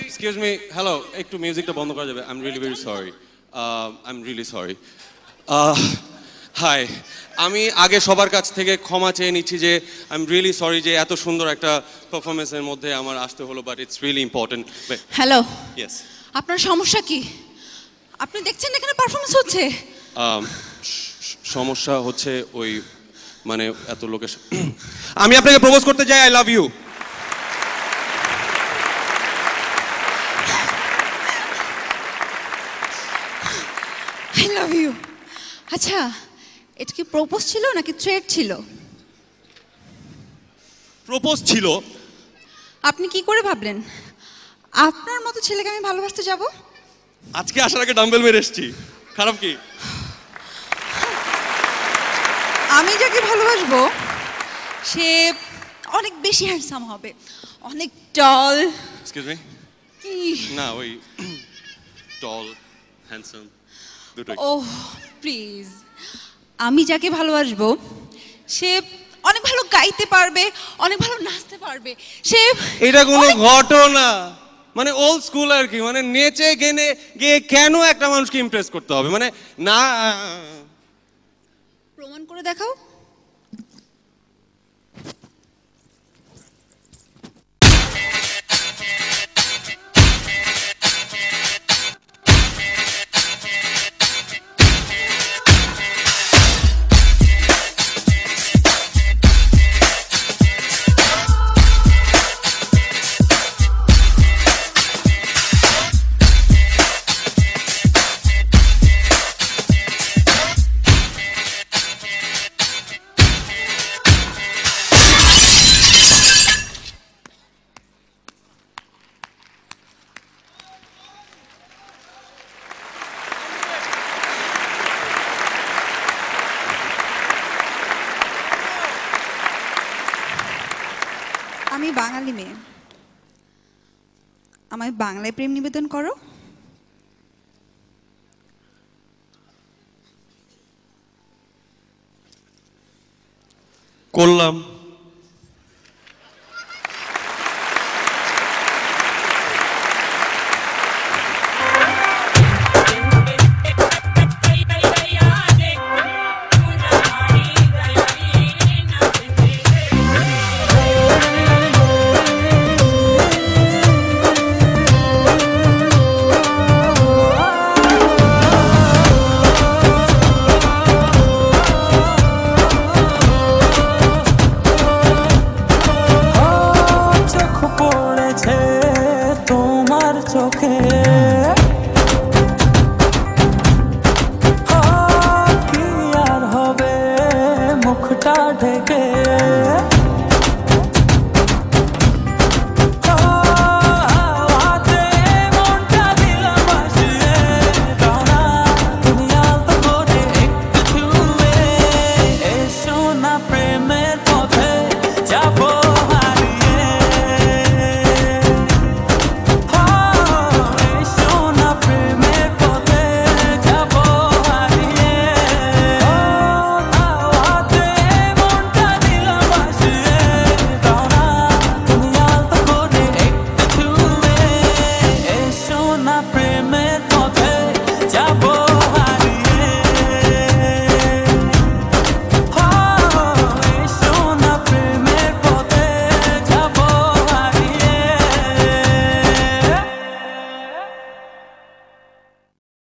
Excuse me, hello, একটু মিউজিকটা বন্ধ করা যাবে? I am really very sorry, I am really sorry. Hi, আমি আগে সবার কাছ থেকে ক্ষমা চেয়ে নিচ্ছি যে আই এম রিয়েলি সরি যে এত সুন্দর একটা পারফরমেন্সের মধ্যে আমার আসতে হলো, but it's really important. Hello, yes, আপনার সমস্যা কি? আপনি দেখছেন এখানে পারফরমেন্স হচ্ছে। সমস্যা হচ্ছে ওই মানে এত লোকের আমি আপনাকে প্রপোজ করতে চাই, I love you. I love you. আচ্ছা, এটা কি প্রপোজ ছিল নাকি থ্রেট ছিল? প্রপোজ ছিল। আপনি কি করে ভাবলেন আপনার মতো ছেলেকে আমি ভালোবাসতে যাব? আজকে আসার আগে ডাম্বেল মেরে এসেছি, খারাপ কি? আমি যাকে ভালোবাসবো সে অনেক বেশি হ্যান্ডসাম হবে, অনেক টল। এক্সকিউজ মি, কি? না ওই টল হ্যান্ডসাম দুটোই। ওহ প্লিজ, আমি যাকে ভালোবাসবো সে অনেক ভালো গাইতে পারবে, অনেক ভালো নাচতে পারবে। সে এটা কোনো ঘটনা মানে ওল্ড স্কুল আর কি, মানে নেচে গেনে গিয়ে কেন একটা মানুষকে ইমপ্রেস করতে হবে? মানে না, প্রমাণ করে দেখাও। আমি বাঙালি মেয়ে, আমায় বাংলায় প্রেম নিবেদন করো। করলাম। চোখে